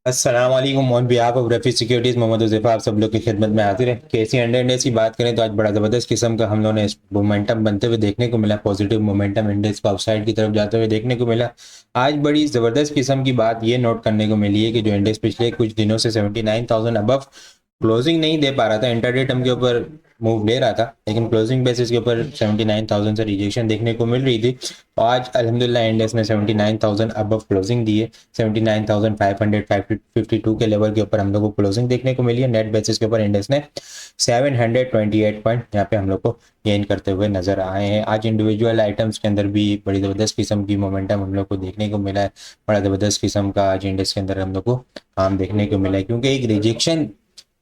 अस्सलाम वालेकुम on behalf of Rafi Securities Mohammad Uzaifa आप सब लोग की खिदमत में हाजिर है। केसी अंडर इंडेक्स की बात करें तो आज बड़ा ज़बरदस्त किस्म का हम लोगों ने मोमेंटम बनते हुए देखने को मिला। पॉजिटिव मोमेंटम इंडेक्स को अपसाइड की तरफ जाते हुए देखने को मिला। आज बड़ी ज़बरदस्त किस्म की बात ये नोट करने को मिली है कि जो इंडेक्स पिछले कुछ दिनों से 79,000 अबव क्लोजिंग नहीं दे पा रहा था, इंटरडे टर्म के ऊपर मूव ले रहा था, लेकिन क्लोजिंग बेसिस के ऊपर 79,000 से रिजेक्शन देखने को मिल रही थी। और आज अल्हम्दुलिल्लाह इंडेक्स ने 79,000 अबव क्लोजिंग दी है। 79,552 के लेवल के ऊपर हम लोग को क्लोजिंग देखने को मिली है। नेट बेसिस के ऊपर इंडेक्स ने 728 पॉइंट यहाँ पे हम लोग को गेन करते हुए नजर आए हैं। आज इंडिविजुअल आइटम्स के अंदर भी बड़ी ज़बरदस्त किस्म की मोमेंटम हम लोग को देखने को मिला है। बड़ा ज़बरदस्त किस्म का आज इंडेक्स के अंदर हम लोग को काम देखने को मिला है, क्योंकि एक रिजेक्शन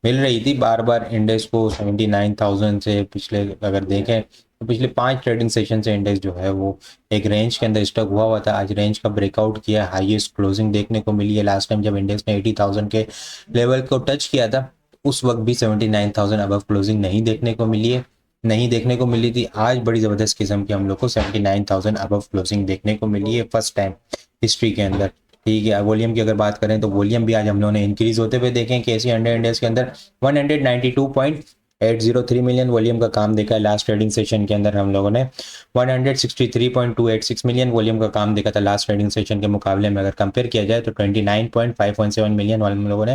मिल रही थी बार बार इंडेक्स को 79,000 से। पिछले अगर देखें तो पिछले 5 ट्रेडिंग सेशन से इंडेक्स जो है वो एक रेंज के अंदर स्टक हुआ था। आज रेंज का ब्रेकआउट किया, हाईएस्ट क्लोजिंग देखने को मिली है। लास्ट टाइम जब इंडेक्स ने 80,000 के लेवल को टच किया था उस वक्त भी 79,000 अबव क्लोजिंग नहीं देखने को मिली थी। आज बड़ी ज़बरदस्त किस्म की हम लोग को 79,000 अबव क्लोजिंग देखने को मिली है फर्स्ट टाइम हिस्ट्री के अंदर। ठीक है, वॉल्यूम की अगर बात करें तो वॉल्यूम भी आज हम लोगों ने इंक्रीज होते हुए देखें। केसी अंडर इंडेक्स के अंदर 192.803 मिलियन वॉल्यूम का काम देखा है। लास्ट ट्रेडिंग सेशन के अंदर हम लोगों ने 163.286 मिलियन वॉल्यूम का काम देखा था। लास्ट ट्रेडिंग सेशन के मुकाबले में अगर कंपेयर किया जाए तो 29.517 मिलियन हम लोगों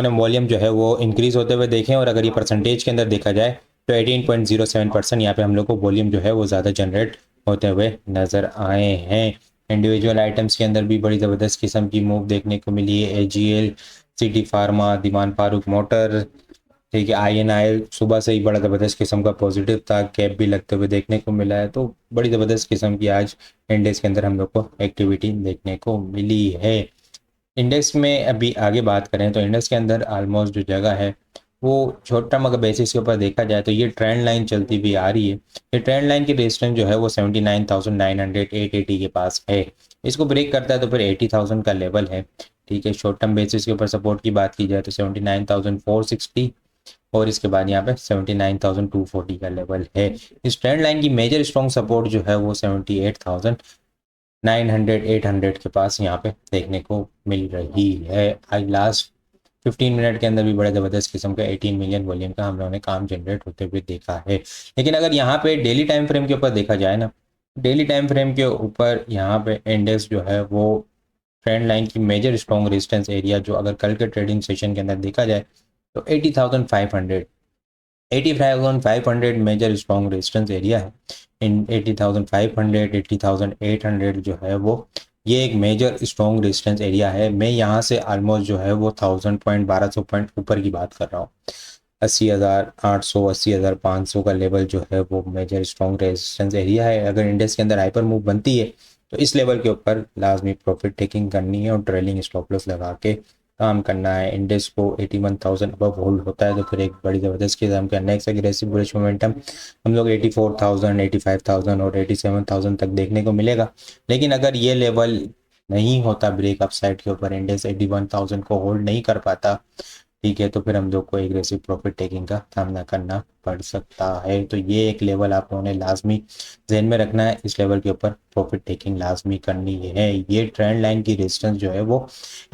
ने वॉल्यूम जो है वो इंक्रीज होते हुए देखें। और अगर ये परसेंटेज के अंदर देखा जाए तो 18.07% यहाँ पे हम लोग को वॉल्यूम जो है वो ज़्यादा जनरेट होते हुए नज़र आए हैं। इंडिविजुअल आइटम्स के अंदर भी बड़ी ज़बरदस्त किस्म की मूव देखने को मिली है। एजीएल, सिटी फार्मा, दीवान फारूक मोटर, ठीक है, आईएनआई सुबह से ही बड़ा ज़बरदस्त किस्म का पॉजिटिव था, कैप भी लगते हुए देखने को मिला है। तो बड़ी ज़बरदस्त किस्म की आज इंडेक्स के अंदर हम लोग को एक्टिविटी देखने को मिली है। इंडेक्स में अभी आगे बात करें तो इंडेक्स के अंदर ऑलमोस्ट जो जगह है वो शॉर्ट टर्म अगर बेसिस के ऊपर देखा जाए तो ये ट्रेंड लाइन चलती हुई आ रही है। ये ट्रेंड लाइन की रेजिस्टेंस जो है वो 79,900 के पास है। इसको ब्रेक करता है तो फिर 80,000 का लेवल है। ठीक है, शॉर्ट टर्म बेसिस के ऊपर सपोर्ट की बात की जाए तो 79,460 और इसके बाद यहाँ पे 79,240 का लेवल है। इस ट्रेंड लाइन की मेजर स्ट्रॉन्ग सपोर्ट जो है वो 78,900 800 के पास यहाँ पे देखने को मिल रही है। आज लास्ट 15 मिनट के अंदर भी बड़ा ज़बरदस्त किस्म का 18 मिलियन वॉल्यूम का हम लोगों ने काम जनरेट होते हुए देखा है। लेकिन अगर यहाँ पे डेली टाइम फ्रेम के ऊपर देखा जाए ना, डेली टाइम फ्रेम के ऊपर यहाँ पे इंडेक्स जो है वो ट्रेंड लाइन की मेजर स्ट्रॉन्ग रेजिस्टेंस एरिया जो अगर कल के ट्रेडिंग सेशन के अंदर देखा जाए तो 80,500 मेजर स्ट्रॉन्ग रेजिस्टेंस एरिया है। इन 80,500 80,800 जो है वो ये एक मेजर स्ट्रॉन्ग रेजिस्टेंस एरिया है। मैं यहाँ से ऑलमोस्ट जो है वो 1,000 पॉइंट 1,200 पॉइंट ऊपर की बात कर रहा हूँ। 80,800 80,500 का लेवल जो है वो मेजर स्ट्रॉन्ग रेजिस्टेंस एरिया है। अगर इंडेक्स के अंदर हाइपर मूव बनती है तो इस लेवल के ऊपर लाजमी प्रॉफिट टेकिंग करनी है और ट्रेलिंग स्टॉप लॉस लगा के काम करना है। इंडेक्स को 81,000 अबव होल्ड होता है तो फिर एक बड़ी ज़बरदस्त किस्म का नेक्स्ट एग्रेसिव बुलिश मोमेंटम हम लोग 84,000 85,000 और 87,000 तक देखने को मिलेगा। लेकिन अगर ये लेवल नहीं होता ब्रेक अप साइड के ऊपर, इंडेक्स 81,000 को होल्ड नहीं कर पाता, ठीक है, तो फिर हम लोग को एग्रेसिव प्रॉफिट टेकिंग का सामना करना पड़ सकता है। तो ये एक लेवल आप लोगों ने लाजमी जहन में रखना है। इस लेवल के ऊपर प्रॉफिट टेकिंग लाजमी करनी है। ये ट्रेंड लाइन की रेजिस्टेंस जो है वो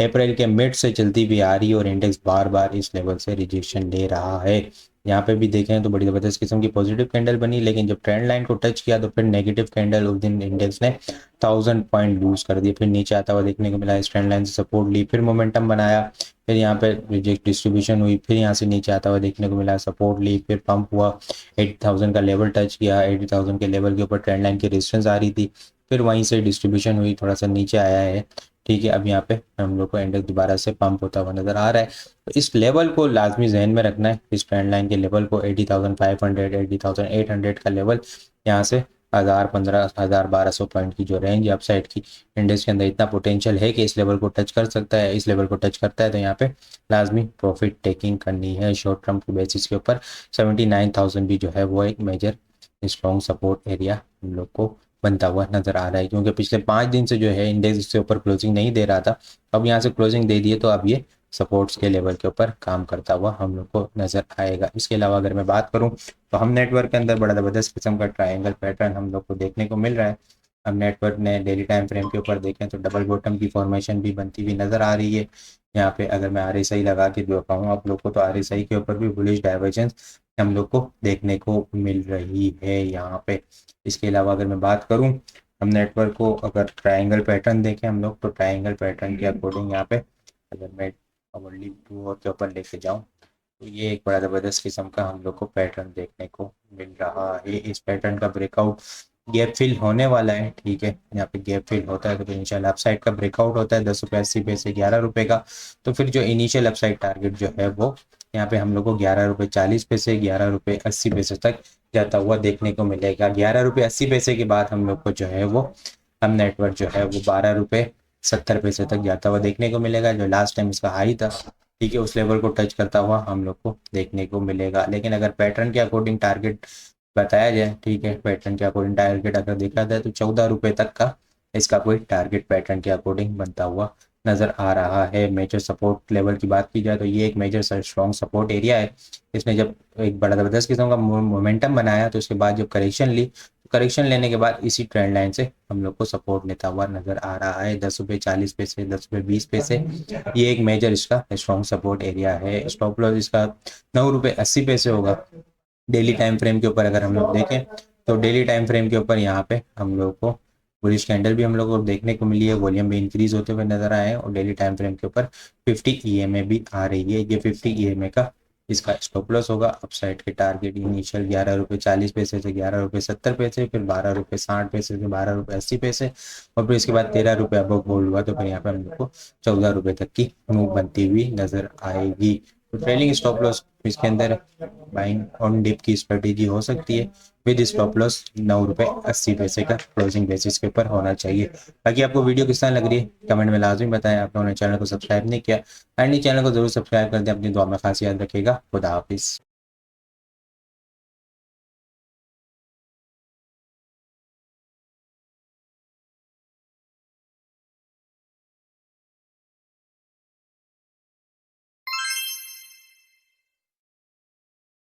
अप्रैल के मिड से चलती हुई आ रही है और इंडेक्स बार बार इस लेवल से रिजेक्शन ले रहा है। यहाँ पे भी देखें तो बड़ी ज़बरदस्त किस्म की पॉजिटिव कैंडल बनी, लेकिन जब ट्रेंड लाइन को टच किया तो फिर नेगेटिव कैंडल उस दिन इंडेक्स ने 1,000 पॉइंट लूज कर दिए। फिर नीचे आता हुआ देखने को मिला, इस ट्रेंड लाइन से सपोर्ट ली, फिर मोमेंटम बनाया, फिर यहाँ पे रिजेक्ट डिस्ट्रीब्यूशन हुई, फिर यहाँ से नीचे आता हुआ देखने को मिला, सपोर्ट ली, फिर पंप हुआ, 80,000 का लेवल टच किया। 80,000 के लेवल के ऊपर ट्रेंड लाइन की रेजिस्टेंस आ रही थी, फिर वहीं से डिस्ट्रीब्यूशन हुई, थोड़ा सा नीचे आया है। ठीक है, अब यहाँ पे हम लोग को इंडेक्स दोबारा से पंप होता हुआ नजर आ रहा है। तो इस लेवल को लाजमी जहन में रखना है, इस ट्रेंड लाइन के लेवल को 80,500 80,800 का लेवल, यहाँ से 1,000 15,000 1,200 पॉइंट की जो रेंज है अपसाइड की, इंडेक्स के अंदर इतना पोटेंशियल है कि इस लेवल को टच कर सकता है। इस लेवल को टच करता है तो यहाँ पे लाजमी प्रॉफिट टेकिंग करनी है। शॉर्ट टर्म की बेसिस के ऊपर 79,000 भी जो है वो एक मेजर स्ट्रॉन्ग सपोर्ट एरिया हम लोग को बनता हुआ नजर आ रहा है, क्योंकि पिछले 5 दिन से जो है इंडेक्स इससे ऊपर क्लोजिंग नहीं दे रहा था। अब यहाँ से क्लोजिंग दे दिए तो अब ये सपोर्ट्स के लेवल के ऊपर काम करता हुआ हम लोग को नजर आएगा। इसके अलावा अगर मैं बात करूं तो हम नेटवर्क के अंदर बड़ा ज़बरदस्त किस्म का ट्रायंगल पैटर्न हम लोग को देखने को मिल रहा है। अब नेटवर्क ने डेली टाइम फ्रेम के ऊपर देखें तो डबल बॉटम की फॉर्मेशन भी बनती हुई नज़र आ रही है। यहाँ पे अगर मैं RSI लगा के दिखाऊँ आप लोग को तो RSI के ऊपर भी बुलिश डाइवर्जेंस हम लोग को देखने को मिल रही है यहाँ पे। इसके अलावा अगर मैं बात करूँ हम नेटवर्क को अगर ट्रायंगल पैटर्न देखें हम लोग तो ट्रायंगल पैटर्न के अकॉर्डिंग यहाँ पे अगर मैं ओनली 2 के ऊपर लेके जाऊँ तो ये एक बड़ा ज़बरदस्त किस्म का हम लोग को पैटर्न देखने को मिल रहा है। इस पैटर्न का ब्रेकआउट गैप फिल होने वाला है, ठीक है। यहाँ पे गैप फिल होता है तो इनिशियल अपसाइड का ब्रेकआउट होता है 10 रुपये 80 पैसे 11 रुपये का। तो फिर जो इनिशियल अपसाइड टारगेट जो है वो यहाँ पे हम लोग को 11 रुपये 40 पैसे 11 रुपये 80 पैसे तक जाता हुआ देखने को मिलेगा। 11 रुपये 80 पैसे के बाद हम लोग को जो है वो हम नेटवर्क जो है वो 12 रुपये 70 पैसे तक जाता हुआ देखने को मिलेगा। जो लास्ट टाइम इसका हाई था, ठीक है, उस लेवल को टच करता हुआ हम लोग को देखने को मिलेगा। लेकिन अगर पैटर्न के अकॉर्डिंग टारगेट बताया जाए, ठीक है, पैटर्न के अकॉर्डिंग टारगेट अगर देखा जाए तो 14 रुपये तक का इसका कोई टारगेट पैटर्न के अकॉर्डिंग बनता हुआ नज़र आ रहा है। मेजर सपोर्ट लेवल की बात की जाए तो ये एक मेजर स्ट्रॉन्ग सपोर्ट एरिया है। इसने जब एक बड़ा ज़बरदस्त किस्म का मोमेंटम बनाया तो उसके बाद जब करेक्शन ली, करेक्शन लेने के बाद इसी ट्रेंड लाइन से हम लोग को सपोर्ट लेता हुआ नज़र आ रहा है। 10 रुपये 40 पैसे 10 रुपये 20 पैसे ये एक मेजर इसका स्ट्रॉन्ग सपोर्ट एरिया है। स्टॉप लॉस इसका 9 रुपये 80 पैसे होगा। डेली टाइम फ्रेम के ऊपर अगर हम लोग देखें तो डेली टाइम फ्रेम के ऊपर यहाँ पे हम लोग को बुलिश कैंडल भी हम लोग को देखने को मिली है, वॉल्यूम भी इंक्रीज होते हुए नजर आए हैं और डेली टाइम फ्रेम के ऊपर 50 EMA भी आ रही है। ये 50 EMA का इसका स्टॉप लॉस होगा। अपसाइड के टारगेट इनिशियल 11 रुपये 40 पैसे से 11 रुपये 70 पैसे, फिर 12 रुपये 60 पैसे से 12 रुपये 80 पैसे और फिर इसके बाद 13 रुपये अब होल्ड हुआ तो फिर यहाँ पे हम लोग को 14 रुपये तक की मूव बनती हुई नजर आएगी। तो ट्रेलिंग स्टॉप लॉस इसके अंदर बाइंग ऑन डिप की स्ट्रेटेजी हो सकती है विद स्टॉप लॉस 9 रुपये 80 पैसे का क्लोजिंग बेसिस के ऊपर होना चाहिए। बाकी आपको वीडियो किस तरह लग रही है कमेंट में लाजमी बताएं। आप लोगों ने चैनल को सब्सक्राइब नहीं किया, काइंडली चैनल को जरूर सब्सक्राइब कर दें। अपनी दुआ में खास याद रखिएगा। खुदा हाफिज़।